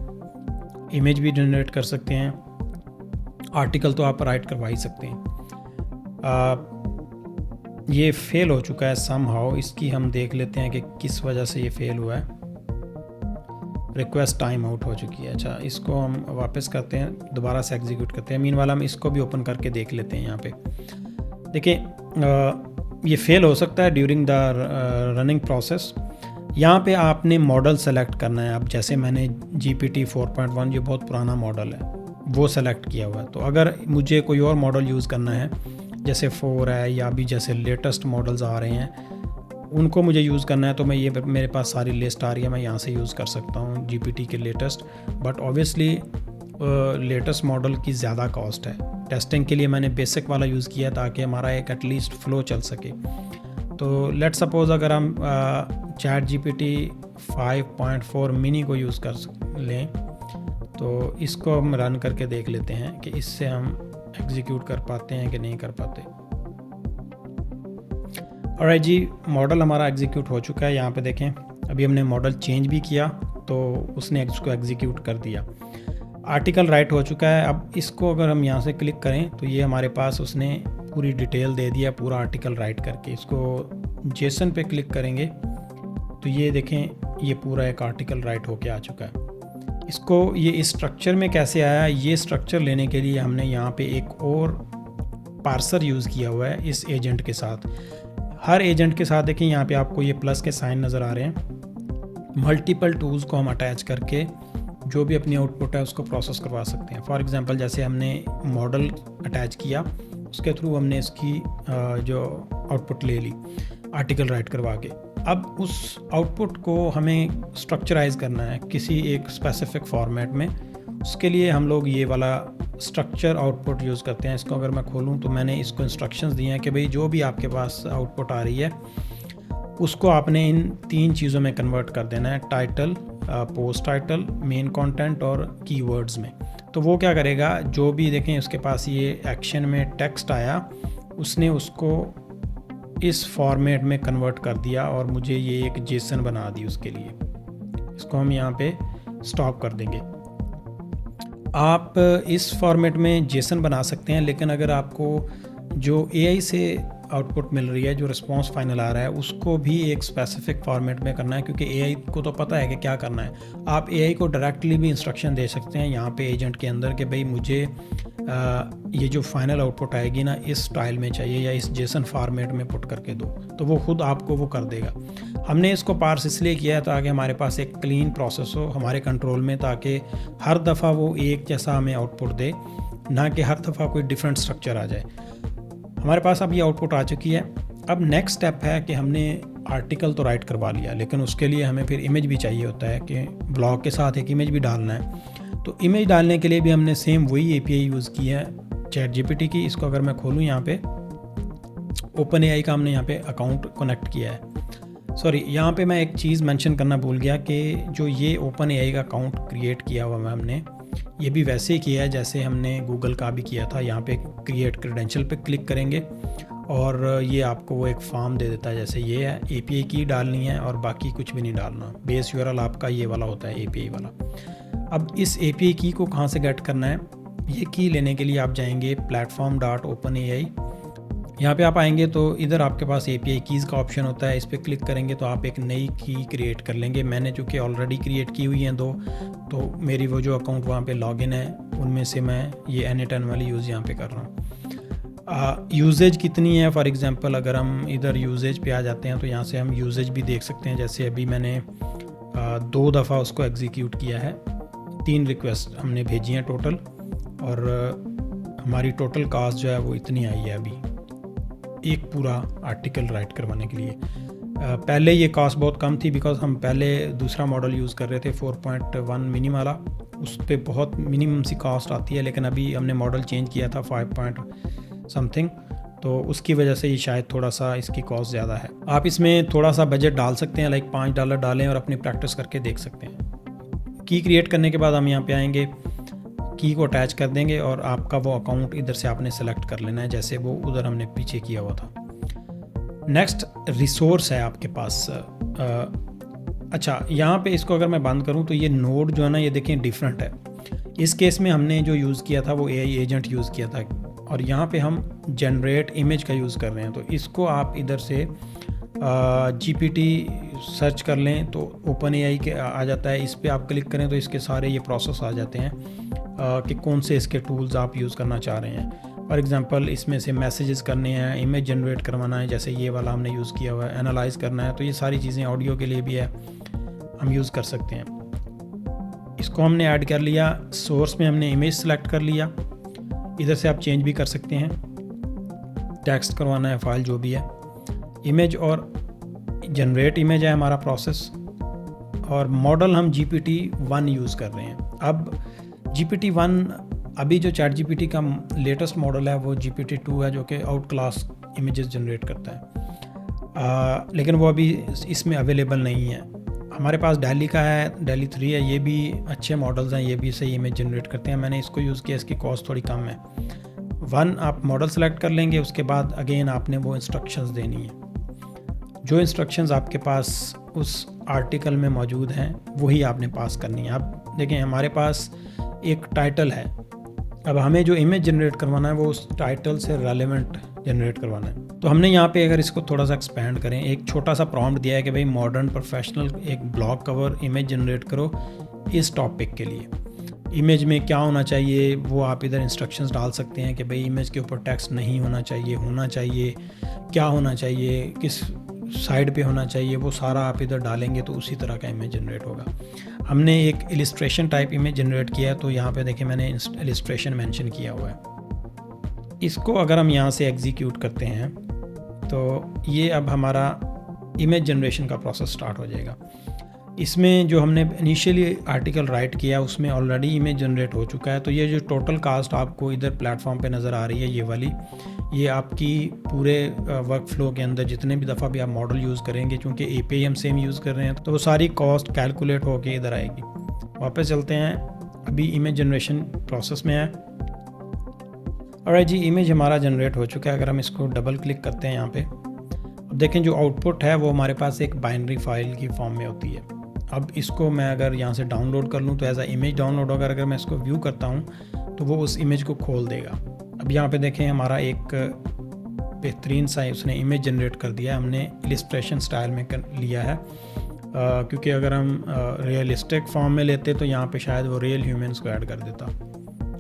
A: इमेज भी जनरेट कर सकते हैं, आर्टिकल तो आप राइट करवा ही सकते हैं। ये फेल हो चुका है समहाउ, इसकी हम देख लेते हैं कि किस वजह से ये फेल हुआ है। रिक्वेस्ट टाइम आउट हो चुकी है। अच्छा, इसको हम वापस करते हैं, दोबारा से एग्जीक्यूट करते हैं। मीनवाइल हम इसको भी ओपन करके देख लेते हैं। यहाँ पे देखिए, ये फेल हो सकता है ड्यूरिंग द रनिंग प्रोसेस। यहाँ पे आपने मॉडल सेलेक्ट करना है। अब जैसे मैंने GPT 4.1 जो बहुत पुराना मॉडल है वो सेलेक्ट किया हुआ है, तो अगर मुझे कोई और मॉडल यूज़ करना है जैसे 4 है या भी जैसे लेटेस्ट मॉडल्स आ रहे हैं उनको मुझे यूज़ करना है, तो मैं ये मेरे पास सारी लिस्ट आ रही है, मैं यहाँ से यूज़ कर सकता हूँ GPT के latest. But obviously latest model की ज़्यादा कॉस्ट है। टेस्टिंग के लिए मैंने बेसिक वाला यूज़ किया ताकि हमारा एक एटलीस्ट फ़्लो चल सके। तो लेट सपोज़ अगर हम ChatGPT 5.4 मिनी को यूज़ कर लें तो इसको हम रन करके देख लेते हैं कि इससे हम एग्जीक्यूट कर पाते हैं कि नहीं कर पाते। ऑलराइट जी, मॉडल हमारा एग्जीक्यूट हो चुका है। यहाँ पे देखें, अभी हमने मॉडल चेंज भी किया तो उसने इसको एग्जीक्यूट कर दिया। आर्टिकल राइट हो चुका है। अब इसको अगर हम यहाँ से क्लिक करें तो ये हमारे पास उसने पूरी डिटेल दे दिया, पूरा आर्टिकल राइट करके। इसको जेसन पे क्लिक करेंगे तो ये देखें, ये पूरा एक आर्टिकल राइट होके आ चुका है। इसको ये इस स्ट्रक्चर में कैसे आया, ये स्ट्रक्चर लेने के लिए हमने यहाँ पे एक और पार्सर यूज़ किया हुआ है इस एजेंट के साथ। हर एजेंट के साथ देखें, यहाँ पे आपको ये प्लस के साइन नज़र आ रहे हैं। मल्टीपल टूल्स को हम अटैच करके जो भी अपनी आउटपुट है उसको प्रोसेस करवा सकते हैं। फॉर एग्जांपल जैसे हमने मॉडल अटैच किया, उसके थ्रू हमने इसकी जो आउटपुट ले ली आर्टिकल राइट करवा के। अब उस आउटपुट को हमें स्ट्रक्चराइज करना है किसी एक स्पेसिफिक फॉर्मेट में। उसके लिए हम लोग ये वाला स्ट्रक्चर आउटपुट यूज़ करते हैं। इसको अगर मैं खोलूँ तो मैंने इसको इंस्ट्रक्शंस दिए हैं कि भाई जो भी आपके पास आउटपुट आ रही है उसको आपने इन 3 चीज़ों में कन्वर्ट कर देना है, title, post title, main content और कीवर्ड्स में। तो वो क्या करेगा, जो भी देखें उसके पास ये एक्शन में टेक्स्ट आया, उसने उसको इस फॉर्मेट में कन्वर्ट कर दिया और मुझे ये एक जेसन बना दी उसके लिए। इसको हम यहाँ पे स्टॉप कर देंगे। आप इस फॉर्मेट में जेसन बना सकते हैं, लेकिन अगर आपको जो एआई से आउटपुट मिल रही है, जो रिस्पांस फाइनल आ रहा है, उसको भी एक स्पेसिफिक फॉर्मेट में करना है, क्योंकि एआई को तो पता है कि क्या करना है। आप एआई को डायरेक्टली भी इंस्ट्रक्शन दे सकते हैं यहाँ पे एजेंट के अंदर कि भाई मुझे ये जो फाइनल आउटपुट आएगी ना, इस स्टाइल में चाहिए या इस जेसन फॉर्मेट में पुट करके दो, तो वो खुद आपको वो कर देगा। हमने इसको पार्स इसलिए किया है ताकि हमारे पास एक क्लीन प्रोसेस हो हमारे कंट्रोल में, ताकि हर दफ़ा वो एक जैसा हमें आउटपुट दे, ना कि हर दफ़ा कोई डिफरेंट स्ट्रक्चर आ जाए। हमारे पास अब ये आउटपुट आ चुकी है। अब नेक्स्ट स्टेप है कि हमने आर्टिकल तो राइट करवा लिया, लेकिन उसके लिए हमें फिर इमेज भी चाहिए होता है कि ब्लॉग के साथ एक इमेज भी डालना है। तो इमेज डालने के लिए भी हमने सेम वही एपीआई यूज़ की है चैट जीपीटी की। इसको अगर मैं खोलूँ, यहाँ पे ओपन एआई का हमने यहाँ पे अकाउंट कनेक्ट किया है। सॉरी, यहाँ पे मैं एक चीज़ मेंशन करना भूल गया कि जो ये ओपन एआई का अकाउंट क्रिएट किया हुआ है हमने, ये भी वैसे ही किया है जैसे हमने गूगल का भी किया था। यहाँ पे क्रिएट क्रेडेंशियल पे क्लिक करेंगे और ये आपको वो एक फॉर्म दे देता है, जैसे ये है, एपीआई की डालनी है और बाकी कुछ भी नहीं डालना। बेस यूआरएल आपका ये वाला होता है, एपीआई वाला। अब इस एपीआई की को कहाँ से गेट करना है, ये की लेने के लिए आप जाएंगे platform.openai। यहाँ पे आप आएंगे तो इधर आपके पास एपीआई कीज़ का ऑप्शन होता है, इस पर क्लिक करेंगे तो आप एक नई की क्रिएट कर लेंगे। मैंने चूँकि ऑलरेडी क्रिएट की हुई हैं 2, तो मेरी वो जो अकाउंट वहाँ पे लॉगिन है उनमें से मैं ये N10 वाली यूज़ यहाँ पे कर रहा हूँ। यूजेज कितनी है, फॉर एग्जांपल अगर हम इधर यूजेज पे आ जाते हैं तो यहाँ से हम यूजेज भी देख सकते हैं। जैसे अभी मैंने 2 दफ़ा उसको एग्जीक्यूट किया है, 3 रिक्वेस्ट हमने भेजी हैं टोटल, और हमारी टोटल कास्ट जो है वो इतनी आई है अभी एक पूरा आर्टिकल राइट करवाने के लिए। पहले ये कास्ट बहुत कम थी, बिकॉज हम पहले दूसरा मॉडल यूज़ कर रहे थे 4.1 मिनी वाला, उस पर बहुत मिनिमम सी कास्ट आती है। लेकिन अभी हमने मॉडल चेंज किया था 5 पॉइंट समथिंग, तो उसकी वजह से ये शायद थोड़ा सा इसकी कॉस्ट ज़्यादा है। आप इसमें थोड़ा सा बजट डाल सकते हैं, लाइक $5 डालें और अपनी प्रैक्टिस करके देख सकते हैं। की क्रिएट करने के बाद हम यहाँ पे आएंगे, की को अटैच कर देंगे और आपका वो अकाउंट इधर से आपने सेलेक्ट कर लेना है, जैसे वो उधर हमने पीछे किया हुआ था। नेक्स्ट रिसोर्स है आपके पास। अच्छा, यहाँ पे इसको अगर मैं बंद करूँ तो ये नोड जो है ना, ये देखें डिफरेंट है। इस केस में हमने जो यूज़ किया था वो एआई एजेंट यूज़ किया था, और यहाँ पे हम जनरेट इमेज का यूज़ कर रहे हैं। तो इसको आप इधर से जीपीटी सर्च कर लें तो ओपन एआई के आ जाता है। इस पर आप क्लिक करें तो इसके सारे ये प्रोसेस आ जाते हैं कि कौन से इसके टूल्स आप यूज़ करना चाह रहे हैं। फॉर एग्जांपल इसमें से मैसेजेस करने हैं, इमेज जनरेट करवाना है, जैसे ये वाला हमने यूज़ किया हुआ है, एनालाइज करना है, तो ये सारी चीज़ें ऑडियो के लिए भी है, हम यूज़ कर सकते हैं। इसको हमने ऐड कर लिया, सोर्स में हमने इमेज सेलेक्ट कर लिया, इधर से आप चेंज भी कर सकते हैं, टेक्स्ट करवाना है, फाइल जो भी है, इमेज और जनरेट इमेज है हमारा प्रोसेस, और मॉडल हम GPT-1 यूज़ कर रहे हैं। अब GPT-1 अभी जो चैट जीपीटी का लेटेस्ट मॉडल है वो GPT-2 है, जो कि आउट क्लास इमेजेस जनरेट करता है, लेकिन वो अभी इसमें अवेलेबल नहीं है। हमारे पास डेली का है, डेली 3 है, ये भी अच्छे मॉडल्स हैं, ये भी सही इमेज जनरेट करते हैं। मैंने इसको यूज़ किया, इसकी कॉस्ट थोड़ी कम है। 1 आप मॉडल सेलेक्ट कर लेंगे, उसके बाद अगेन आपने वो इंस्ट्रक्शंस देनी है। जो इंस्ट्रक्शंस आपके पास उस आर्टिकल में मौजूद हैं वही आपने पास करनी है। अब देखें हमारे पास एक टाइटल है, अब हमें जो इमेज जनरेट करवाना है वो उस टाइटल से रेलेवेंट जनरेट करवाना है। तो हमने यहाँ पे अगर इसको थोड़ा सा एक्सपेंड करें, एक छोटा सा प्रॉम्प्ट दिया है कि भाई मॉडर्न प्रोफेशनल एक ब्लॉग कवर इमेज जनरेट करो इस टॉपिक के लिए। इमेज में क्या होना चाहिए वो आप इधर इंस्ट्रक्शंस डाल सकते हैं कि भाई इमेज के ऊपर टेक्स्ट नहीं होना चाहिए, क्या होना चाहिए, किस साइड पे होना चाहिए, वो सारा आप इधर डालेंगे तो उसी तरह का इमेज जनरेट होगा। हमने एक इलिस्ट्रेशन टाइप इमेज जनरेट किया है, तो यहाँ पे देखिए मैंने इलिस्ट्रेशन मेंशन किया हुआ है। इसको अगर हम यहाँ से एग्जीक्यूट करते हैं तो ये अब हमारा इमेज जनरेशन का प्रोसेस स्टार्ट हो जाएगा। इसमें जो हमने इनिशियली आर्टिकल राइट किया उसमें ऑलरेडी इमेज जनरेट हो चुका है। तो ये जो टोटल कास्ट आपको इधर प्लेटफॉर्म पे नज़र आ रही है ये वाली, ये आपकी पूरे वर्क फ्लो के अंदर जितने भी दफ़ा भी आप मॉडल यूज़ करेंगे, क्योंकि API हम सेम यूज़ कर रहे हैं, तो वो सारी कॉस्ट कैलकुलेट होके इधर आएगी। वापस चलते हैं, अभी इमेज जनरेशन प्रोसेस में है। और जी इमेज हमारा जनरेट हो चुका है। अगर हम इसको डबल क्लिक करते हैं यहाँ पे, अब देखें जो आउटपुट है वो हमारे पास एक बाइनरी फाइल की फॉर्म में होती है। अब इसको मैं अगर यहाँ से डाउनलोड कर लूँ तो एज अ इमेज डाउनलोड होगा। अगर मैं इसको व्यू करता हूँ तो वो उस इमेज को खोल देगा। अब यहाँ पे देखें हमारा एक बेहतरीन सा उसने इमेज जनरेट कर दिया है। हमने इलिस्ट्रेशन स्टाइल में कर लिया है, क्योंकि अगर हम रियलिस्टिक फॉर्म में लेते तो यहाँ पे शायद वो रियल ह्यूमन्स को ऐड कर देता।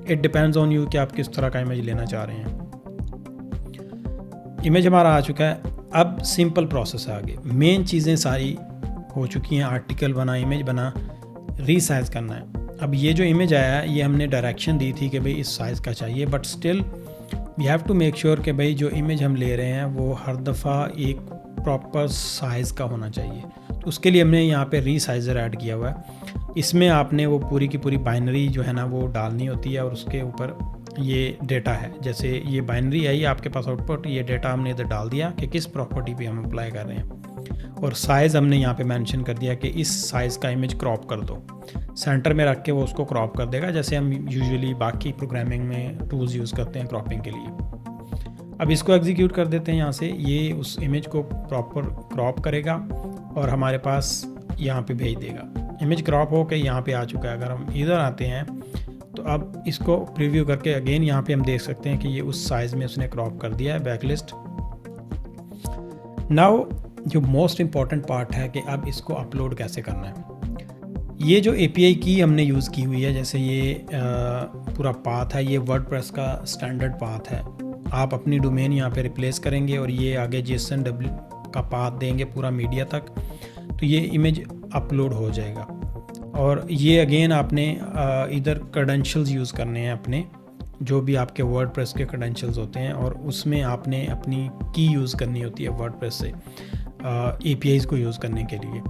A: इट डिपेंड्स ऑन यू कि आप किस तरह का इमेज लेना चाह रहे हैं। इमेज हमारा आ चुका है। अब सिंपल प्रोसेस है आगे, मेन चीज़ें सारी हो चुकी हैं, आर्टिकल बना, इमेज बना, रीसाइज करना है। अब ये जो इमेज आया है ये हमने डायरेक्शन दी थी कि भाई इस साइज़ का चाहिए, but still we have to make sure कि भाई जो इमेज हम ले रहे हैं वो हर दफ़ा एक प्रॉपर साइज़ का होना चाहिए। तो उसके लिए हमने यहाँ पे रीसाइज़र ऐड किया हुआ है। इसमें आपने वो पूरी की पूरी बाइनरी जो है ना वो डालनी होती है, और उसके ऊपर ये डेटा है, जैसे ये बाइनरी है, ये आपके पास आउटपुट, ये डेटा हमने इधर डाल दिया कि किस प्रॉपर्टी पे हम अप्लाई कर रहे हैं, और साइज़ हमने यहाँ पे मेंशन कर दिया कि इस साइज़ का इमेज क्रॉप कर दो। सेंटर में रख के वो उसको क्रॉप कर देगा, जैसे हम यूजुअली बाकी प्रोग्रामिंग में टूल्स यूज़ करते हैं क्रॉपिंग के लिए। अब इसको एग्जीक्यूट कर देते हैं यहाँ से, ये उस इमेज को प्रॉपर क्रॉप करेगा और हमारे पास यहाँ पे भेज देगा। इमेज क्रॉप हो के यहाँ पे आ चुका है। अगर हम इधर आते हैं तो अब इसको प्रीव्यू करके अगेन यहाँ पे हम देख सकते हैं कि ये उस साइज़ में उसने क्रॉप कर दिया है बैकलिस्ट। नाउ जो मोस्ट इम्पॉर्टेंट पार्ट है कि अब इसको अपलोड कैसे करना है। ये जो API की हमने यूज़ की हुई है, जैसे ये पूरा पाथ है, ये वर्डप्रेस का स्टैंडर्ड पाथ है। आप अपनी डोमेन यहाँ पे रिप्लेस करेंगे और ये आगे JSON का पाथ देंगे पूरा मीडिया तक, तो ये इमेज अपलोड हो जाएगा। और ये अगेन आपने इधर क्रेडेंशियल्स यूज़ करने हैं अपने, जो भी आपके वर्डप्रेस के क्रेडेंशियल्स होते हैं, और उसमें आपने अपनी की यूज़ करनी होती है वर्डप्रेस से APIs को यूज़ करने के लिए।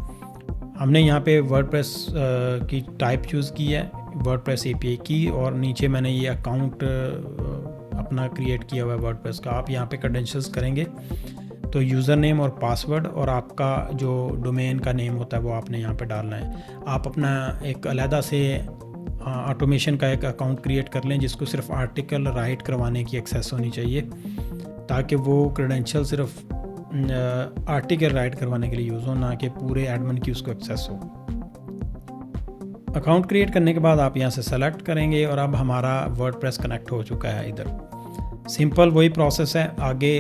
A: हमने यहाँ पे वर्डप्रेस की टाइप चूज़ की है, वर्डप्रेस API की, और नीचे मैंने ये अकाउंट अपना क्रिएट किया हुआ है वर्डप्रेस का। आप यहाँ पे क्रेडेंशियल्स करेंगे तो यूज़र नेम और पासवर्ड और आपका जो डोमेन का नेम होता है वो आपने यहाँ पे डालना है। आप अपना एक अलहदा से ऑटोमेशन का एक अकाउंट क्रिएट कर लें जिसको सिर्फ आर्टिकल राइट करवाने की एक्सेस होनी चाहिए, ताकि वो क्रेडेंशियल सिर्फ आर्टिकल राइट करवाने के लिए यूज़ हो, ना कि पूरे एडमिन की उसको एक्सेस हो। अकाउंट क्रिएट करने के बाद आप यहाँ से सेलेक्ट करेंगे और अब हमारा वर्डप्रेस कनेक्ट हो चुका है। इधर सिंपल वही प्रोसेस है। आगे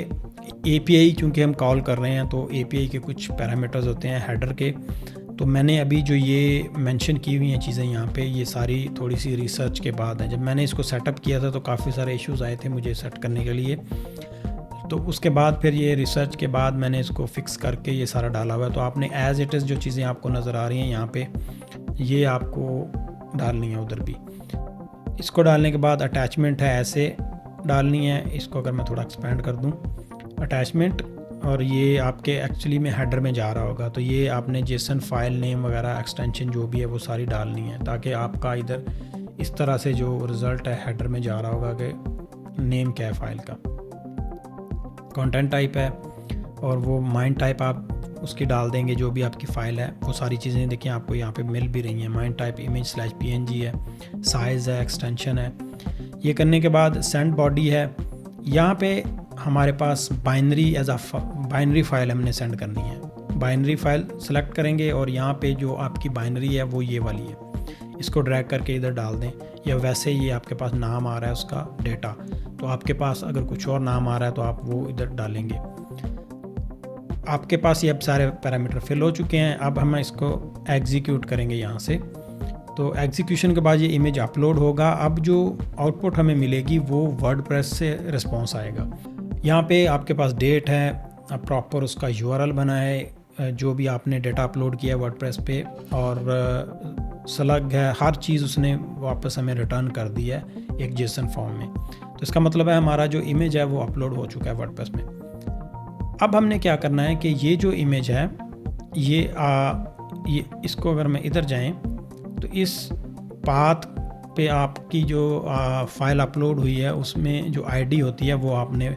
A: API चूँकि हम कॉल कर रहे हैं तो API के कुछ पैरामीटर्स होते हैं हेडर के, तो मैंने अभी जो ये मेंशन की हुई हैं चीज़ें यहाँ पे, ये सारी थोड़ी सी रिसर्च के बाद है। जब मैंने इसको सेटअप किया था तो काफ़ी सारे इश्यूज़ आए थे मुझे सेट करने के लिए, तो उसके बाद फिर ये रिसर्च के बाद मैंने इसको फिक्स करके ये सारा डाला हुआ है। तो आपने एज इट इज़ जो चीज़ें आपको नज़र आ रही हैं यहाँ पे, ये आपको डालनी है उधर भी। इसको डालने के बाद अटैचमेंट है ऐसे डालनी है। इसको अगर मैं थोड़ा एक्सपेंड कर दूँ, अटैचमेंट, और ये आपके एक्चुअली में हेडर में जा रहा होगा, तो ये आपने JSON फाइल नेम वगैरह एक्सटेंशन जो भी है वो सारी डालनी है, ताकि आपका इधर इस तरह से जो रिज़ल्ट है हेडर में जा रहा होगा कि नेम क्या है फाइल का, कंटेंट टाइप है, और वो माइंड टाइप आप उसकी डाल देंगे, जो भी आपकी फ़ाइल है वो सारी चीज़ें देखिए आपको यहाँ पे मिल भी रही हैं। माइन टाइप इमेज /png है, साइज़ है, एक्सटेंशन है। ये करने के बाद सेंड बॉडी है, यहाँ पे हमारे पास बाइनरी बाइनरी फ़ाइल हमने सेंड करनी है। बाइनरी फ़ाइल सेलेक्ट करेंगे और यहाँ पे जो आपकी बाइनरी है वो ये वाली है, इसको ड्रैग करके इधर डाल दें, या वैसे ये आपके पास नाम आ रहा है उसका डेटा, तो आपके पास अगर कुछ और नाम आ रहा है तो आप वो इधर डालेंगे। आपके पास ये अब सारे पैरामीटर फिल हो चुके हैं। अब हम इसको एग्जीक्यूट करेंगे यहाँ से। तो एग्जीक्यूशन के बाद ये इमेज अपलोड होगा। अब जो आउटपुट हमें मिलेगी वो वर्डप्रेस से रिस्पॉन्स आएगा। यहाँ पे आपके पास डेट है, प्रॉपर उसका यूआरएल बना है, जो भी आपने डेटा अपलोड किया वर्डप्रेस पे, और स्लग है, हर चीज़ उसने वापस हमें रिटर्न कर दी है एक जेसन फॉर्म में। तो इसका मतलब है हमारा जो इमेज है वो अपलोड हो चुका है वर्डप्रेस में। अब हमने क्या करना है कि ये जो इमेज है ये इसको अगर मैं इधर जाएं तो इस पाथ पे आपकी जो फाइल अपलोड हुई है उसमें जो आईडी होती है वो आपने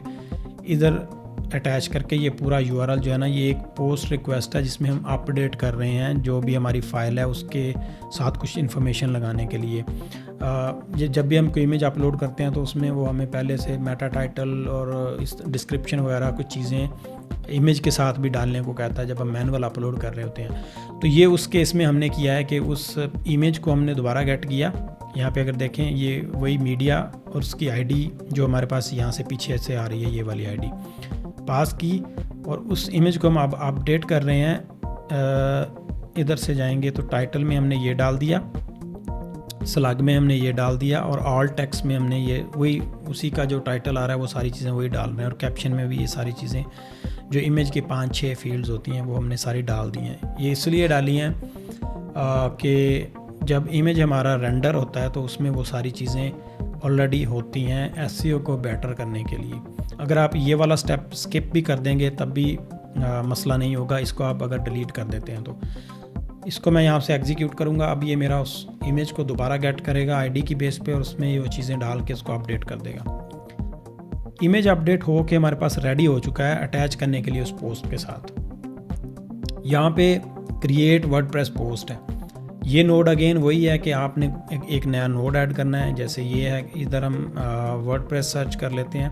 A: इधर अटैच करके, ये पूरा यूआरएल जो है ना, ये एक पोस्ट रिक्वेस्ट है जिसमें हम अपडेट कर रहे हैं जो भी हमारी फ़ाइल है उसके साथ कुछ इन्फॉर्मेशन लगाने के लिए। जब भी हम कोई इमेज अपलोड करते हैं तो उसमें वो हमें पहले से मेटा टाइटल और इस डिस्क्रिप्शन वगैरह कुछ चीज़ें इमेज के साथ भी डालने को कहता है जब हम मैनुअल अपलोड कर रहे होते हैं। तो ये उस केस में हमने किया है कि उस इमेज को हमने दोबारा गेट किया। यहाँ पे अगर देखें ये वही मीडिया और उसकी आईडी जो हमारे पास यहाँ से पीछे से आ रही है, ये वाली आईडी पास की, और उस इमेज को हम अब अपडेट कर रहे हैं। इधर से जाएंगे तो टाइटल में हमने ये डाल दिया, स्लग में हमने ये डाल दिया, और ऑल टेक्स्ट में हमने ये वही उसी का जो टाइटल आ रहा है वो सारी चीज़ें वही डाल रहे हैं, और कैप्शन में भी ये सारी चीज़ें जो इमेज की 5-6 फील्ड्स होती हैं वो हमने सारी डाल दी हैं। ये इसलिए डाली हैं कि जब इमेज हमारा रेंडर होता है तो उसमें वो सारी चीज़ें ऑलरेडी होती हैं एसईओ को बेटर करने के लिए। अगर आप ये वाला स्टेप स्किप भी कर देंगे तब भी मसला नहीं होगा। इसको आप अगर डिलीट कर देते हैं तो इसको मैं यहाँ से एग्जीक्यूट करूँगा। अब ये मेरा उस इमेज को दोबारा गेट करेगा आईडी की बेस पे, और उसमें ये वो चीज़ें डाल के उसको अपडेट कर देगा। इमेज अपडेट हो के हमारे पास रेडी हो चुका है अटैच करने के लिए उस पोस्ट के साथ। यहाँ पे क्रिएट वर्डप्रेस पोस्ट है। ये नोड अगेन वही है कि आपने एक नया नोड ऐड करना है। जैसे ये है, इधर हम वर्डप्रेस सर्च कर लेते हैं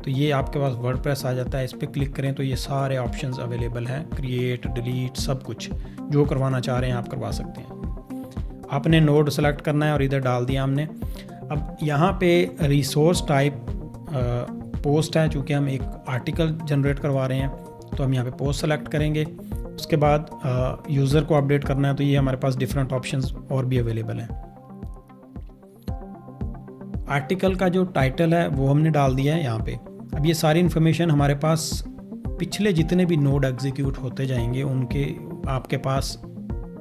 A: तो ये आपके पास वर्डप्रेस आ जाता है। इस पर क्लिक करें तो ये सारे ऑप्शंस अवेलेबल हैं, क्रिएट, डिलीट, सब कुछ जो करवाना चाह रहे हैं आप करवा सकते हैं। आपने नोड सेलेक्ट करना है और इधर डाल दिया हमने। अब यहाँ पे रिसोर्स टाइप पोस्ट है, चूँकि हम एक आर्टिकल जनरेट करवा रहे हैं तो हम यहाँ पे पोस्ट सेलेक्ट करेंगे। उसके बाद यूज़र को अपडेट करना है तो ये हमारे पास डिफरेंट ऑप्शंस और भी अवेलेबल हैं। आर्टिकल का जो टाइटल है वो हमने डाल दिया है यहाँ पे। अब ये सारी इन्फॉर्मेशन हमारे पास पिछले जितने भी नोड एग्जीक्यूट होते जाएंगे उनके आपके पास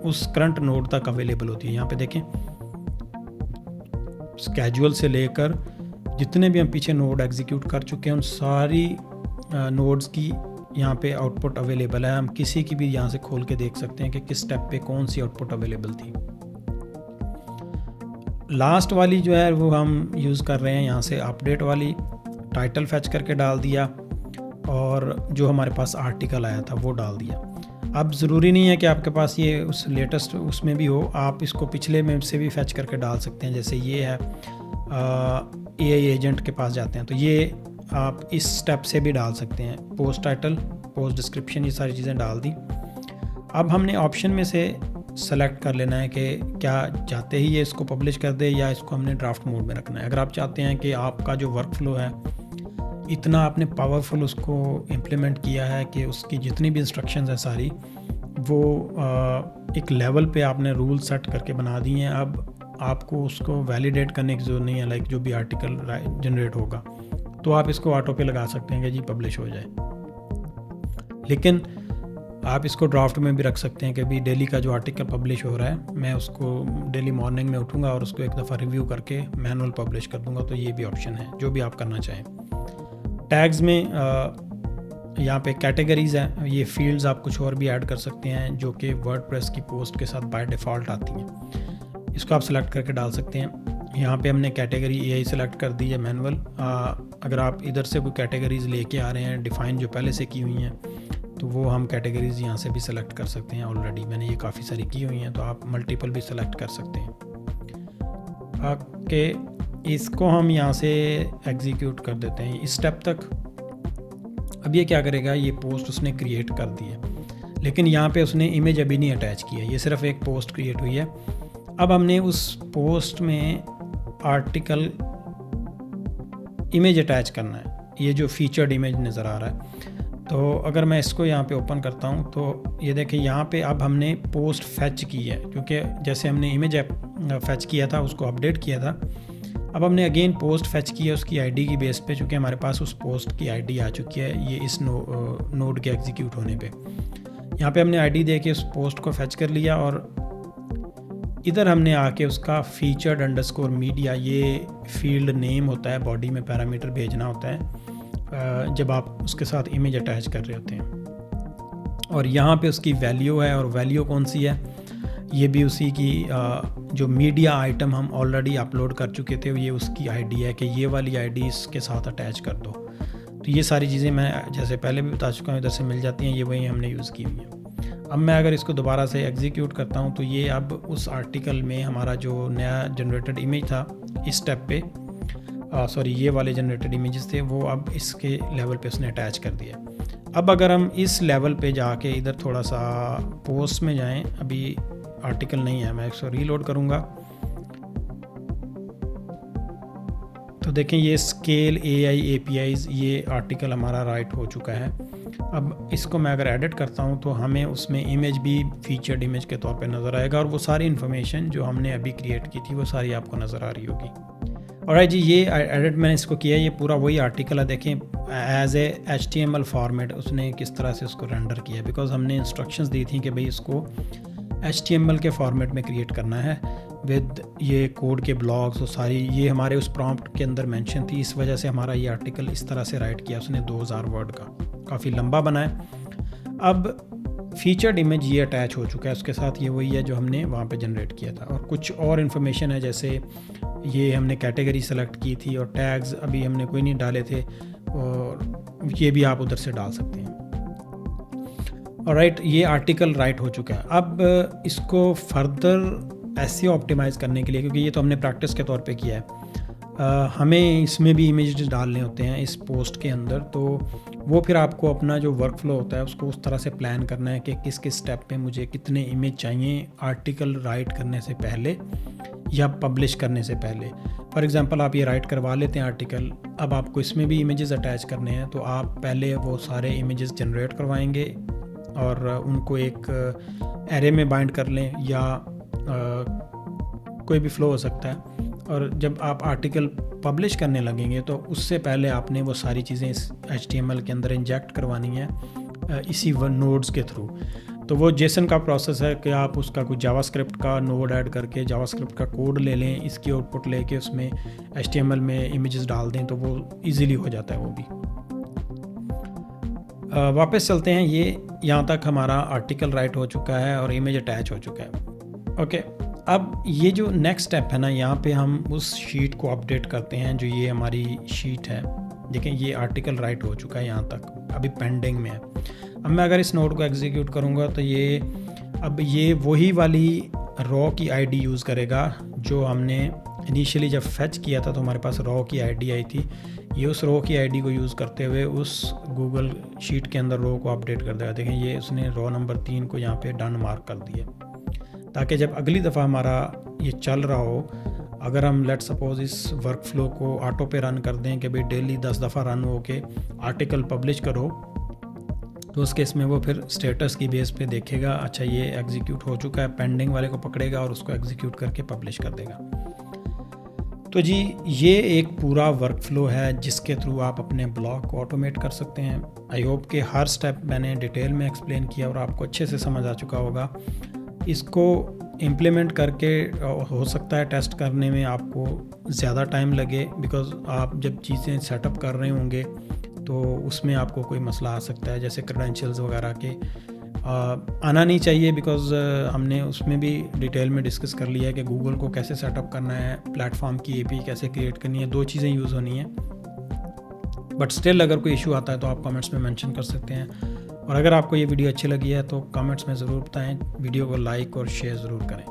A: उस करंट नोड तक अवेलेबल होती है। यहाँ पे देखें, स्केड्यूल से लेकर जितने भी हम पीछे नोड एग्जीक्यूट कर चुके हैं उन सारी नोड्स की यहाँ पे आउटपुट अवेलेबल है। हम किसी की भी यहाँ से खोल के देख सकते हैं कि किस स्टेप पे कौन सी आउटपुट अवेलेबल थी। लास्ट वाली जो है वो हम यूज़ कर रहे हैं यहाँ से अपडेट वाली। टाइटल फैच करके डाल दिया और जो हमारे पास आर्टिकल आया था वो डाल दिया। अब ज़रूरी नहीं है कि आपके पास ये उस लेटेस्ट उसमें भी हो, आप इसको पिछले में से भी फैच करके डाल सकते हैं। जैसे ये है एआई एजेंट के पास जाते हैं तो ये आप इस स्टेप से भी डाल सकते हैं। पोस्ट टाइटल, पोस्ट डिस्क्रिप्शन, ये सारी चीज़ें डाल दी। अब हमने ऑप्शन में से सेलेक्ट कर लेना है कि क्या चाहते ही ये इसको पब्लिश कर दे या इसको हमने ड्राफ्ट मोड में रखना है। अगर आप चाहते हैं कि आपका जो वर्क फ्लो है इतना आपने पावरफुल उसको इम्प्लीमेंट किया है कि उसकी जितनी भी इंस्ट्रक्शंस है सारी वो एक लेवल पे आपने रूल सेट करके बना दिए हैं। अब आपको उसको वैलिडेट करने की ज़रूरत नहीं है। लाइक जो भी आर्टिकल जनरेट होगा तो आप इसको ऑटो पे लगा सकते हैं कि जी पब्लिश हो जाए। लेकिन आप इसको ड्राफ्ट में भी रख सकते हैं कि भी डेली का जो आर्टिकल पब्लिश हो रहा है मैं उसको डेली मॉर्निंग में उठूँगा और उसको एक दफ़ा रिव्यू करके मैनुअल पब्लिश कर दूँगा। तो ये भी ऑप्शन है, जो भी आप करना चाहें। टैग्स में यहाँ पे कैटेगरीज़ हैं, ये फील्ड्स आप कुछ और भी ऐड कर सकते हैं जो कि वर्डप्रेस की पोस्ट के साथ बाय डिफ़ॉल्ट आती हैं। इसको आप सेलेक्ट करके डाल सकते हैं। यहाँ पे हमने कैटेगरी एआई सेलेक्ट कर दी है मैनुअल। अगर आप इधर से कोई कैटेगरीज़ लेके आ रहे हैं डिफ़ाइन जो पहले से की हुई हैं तो वो हम कैटेगरीज़ यहाँ से भी सेलेक्ट कर सकते हैं। ऑलरेडी मैंने ये काफ़ी सारी की हुई हैं, तो आप मल्टीपल भी सेलेक्ट कर सकते हैं। ओके, इसको हम यहाँ से एग्जीक्यूट कर देते हैं इस स्टेप तक। अब ये क्या करेगा, ये पोस्ट उसने क्रिएट कर दी है, लेकिन यहाँ पे उसने इमेज अभी नहीं अटैच की है, ये सिर्फ एक पोस्ट क्रिएट हुई है। अब हमने उस पोस्ट में आर्टिकल इमेज अटैच करना है, ये जो फीचर्ड इमेज नज़र आ रहा है। तो अगर मैं इसको यहाँ पे ओपन करता हूँ तो ये देखिए यहाँ पे अब हमने पोस्ट फैच की है, क्योंकि जैसे हमने इमेज फैच किया था उसको अपडेट किया था, अब हमने अगेन पोस्ट फैच की है उसकी आईडी की बेस पे, चूँकि हमारे पास उस पोस्ट की आईडी आ चुकी है ये इस नोड के एग्जीक्यूट होने पे। यहाँ पे हमने आईडी दे के उस पोस्ट को फैच कर लिया और इधर हमने आके उसका फीचर्ड अंडरस्कोर मीडिया, ये फील्ड नेम होता है, बॉडी में पैरामीटर भेजना होता है जब आप उसके साथ इमेज अटैच कर रहे होते हैं। और यहाँ पे उसकी वैल्यू है, और वैल्यू कौन सी है, ये भी उसी की जो मीडिया आइटम हम ऑलरेडी अपलोड कर चुके थे ये उसकी आईडी है कि ये वाली आईडी इसके साथ अटैच कर दो। तो ये सारी चीज़ें मैं जैसे पहले भी बता चुका हूँ, इधर से मिल जाती हैं, ये वही हमने यूज़ की हुई हैं। अब मैं अगर इसको दोबारा से एग्जीक्यूट करता हूँ तो ये अब उस आर्टिकल में हमारा जो नया जनरेटेड इमेज था इस स्टेप पे, सॉरी ये वाले जनरेटेड इमेजेस थे वो अब इसके लेवल पे उसने अटैच कर दिया। अब अगर हम इस लेवल पे जाके इधर थोड़ा सा पोस्ट में जाएं, अभी आर्टिकल नहीं है, मैं इसको रीलोड करूँगा तो देखें ये स्केल AI APIs ये आर्टिकल हमारा राइट हो चुका है। अब इसको मैं अगर एडिट करता हूँ तो हमें उसमें इमेज भी फीचर्ड इमेज के तौर पे नज़र आएगा, और वो सारी इन्फॉर्मेशन जो हमने अभी क्रिएट की थी वो सारी आपको नज़र आ रही होगी। और जी ये एडिट मैंने इसको किया, ये पूरा वही आर्टिकल है, देखें एज ए HTML फॉर्मेट उसने किस तरह से उसको रेंडर किया, बिकॉज हमने इंस्ट्रक्शंस दी थी कि भाई इसको HTML के फॉर्मेट में क्रिएट करना है विद ये कोड के ब्लॉक्स और सारी ये हमारे उस प्रॉम्प्ट के अंदर मेंशन थी, इस वजह से हमारा ये आर्टिकल इस तरह से राइट किया उसने 2000 वर्ड का, काफ़ी लंबा बना है। अब फीचर्ड इमेज ये अटैच हो चुका है उसके साथ, ये वही है जो हमने वहाँ पे जनरेट किया था, और कुछ और इन्फॉर्मेशन है जैसे ये हमने कैटेगरी सेलेक्ट की थी और टैग्स अभी हमने कोई नहीं डाले थे, और ये भी आप उधर से डाल सकते हैं। और राइट ये आर्टिकल राइट हो चुका है। अब इसको फर्दर ऐसे ऑप्टिमाइज़ करने के लिए, क्योंकि ये तो हमने प्रैक्टिस के तौर पे किया है, हमें इसमें भी इमेजेस डालने होते हैं इस पोस्ट के अंदर, तो वो फिर आपको अपना जो वर्क फ्लो होता है उसको उस तरह से प्लान करना है कि किस किस स्टेप पे मुझे कितने इमेज चाहिए आर्टिकल राइट करने से पहले या पब्लिश करने से पहले। फॉर एग्ज़ाम्पल आप ये राइट करवा लेते हैं आर्टिकल, अब आपको इसमें भी इमेजेस अटैच करने हैं, तो आप पहले वो सारे इमेजेस जनरेट करवाएंगे और उनको एक एरे में बाइंड कर लें, या कोई भी फ्लो हो सकता है, और जब आप आर्टिकल पब्लिश करने लगेंगे तो उससे पहले आपने वो सारी चीज़ें इस HTML के अंदर इंजेक्ट करवानी है इसी नोड्स के थ्रू। तो वो जेसन का प्रोसेस है कि आप उसका कुछ जावास्क्रिप्ट का नोड ऐड करके जावास्क्रिप्ट का कोड ले लें, इसकी आउटपुट लेके उसमें HTML में इमेजेस डाल दें, तो वो इजीली हो जाता है वो भी। वापस चलते हैं, ये यहाँ तक हमारा आर्टिकल राइट हो चुका है और इमेज अटैच हो चुका है। ओके, अब ये जो नेक्स्ट स्टेप है ना, यहाँ पे हम उस शीट को अपडेट करते हैं जो ये हमारी शीट है। देखें ये आर्टिकल राइट हो चुका है, यहाँ तक अभी पेंडिंग में है। अब मैं अगर इस नोड को एग्जीक्यूट करूँगा तो ये अब ये वही वाली रॉ की आईडी यूज़ करेगा जो हमने इनिशियली जब फैच किया था तो हमारे पास रॉ की आईडी आई थी। ये उस रॉ की आईडी को यूज़ करते हुए उस गूगल शीट के अंदर रॉ को अपडेट कर देगा। देखें ये उसने रॉ नंबर 3 को यहाँ पे डन मार्क कर दिया, ताकि जब अगली दफ़ा हमारा ये चल रहा हो, अगर हम लेट सपोज इस वर्क फ्लो को ऑटो पे रन कर दें कि भाई डेली 10 दफ़ा रन हो के आर्टिकल पब्लिश करो, तो उस केस में वो फिर स्टेटस की बेस पे देखेगा, अच्छा ये एग्जीक्यूट हो चुका है, पेंडिंग वाले को पकड़ेगा और उसको एग्जीक्यूट करके पब्लिश कर देगा। तो जी ये एक पूरा वर्क फ्लो है जिसके थ्रू आप अपने ब्लॉग को ऑटोमेट कर सकते हैं। आई होप कि हर स्टेप मैंने डिटेल में एक्सप्लेन किया और आपको अच्छे से समझ आ चुका होगा। इसको इम्प्लीमेंट करके हो सकता है टेस्ट करने में आपको ज़्यादा टाइम लगे, बिकॉज़ आप जब चीज़ें सेटअप कर रहे होंगे तो उसमें आपको कोई मसला आ सकता है, जैसे क्रेडेंशियल्स वगैरह के आना नहीं चाहिए, बिकॉज़ हमने उसमें भी डिटेल में डिस्कस कर लिया है कि गूगल को कैसे सेटअप करना है, प्लेटफॉर्म की API कैसे क्रिएट करनी है, 2 चीज़ें यूज़ होनी है। बट स्टिल अगर कोई इशू आता है तो आप कमेंट्स में मेंशन कर सकते हैं और अगर आपको ये वीडियो अच्छी लगी है तो कमेंट्स में ज़रूर बताएं, वीडियो को लाइक और शेयर ज़रूर करें।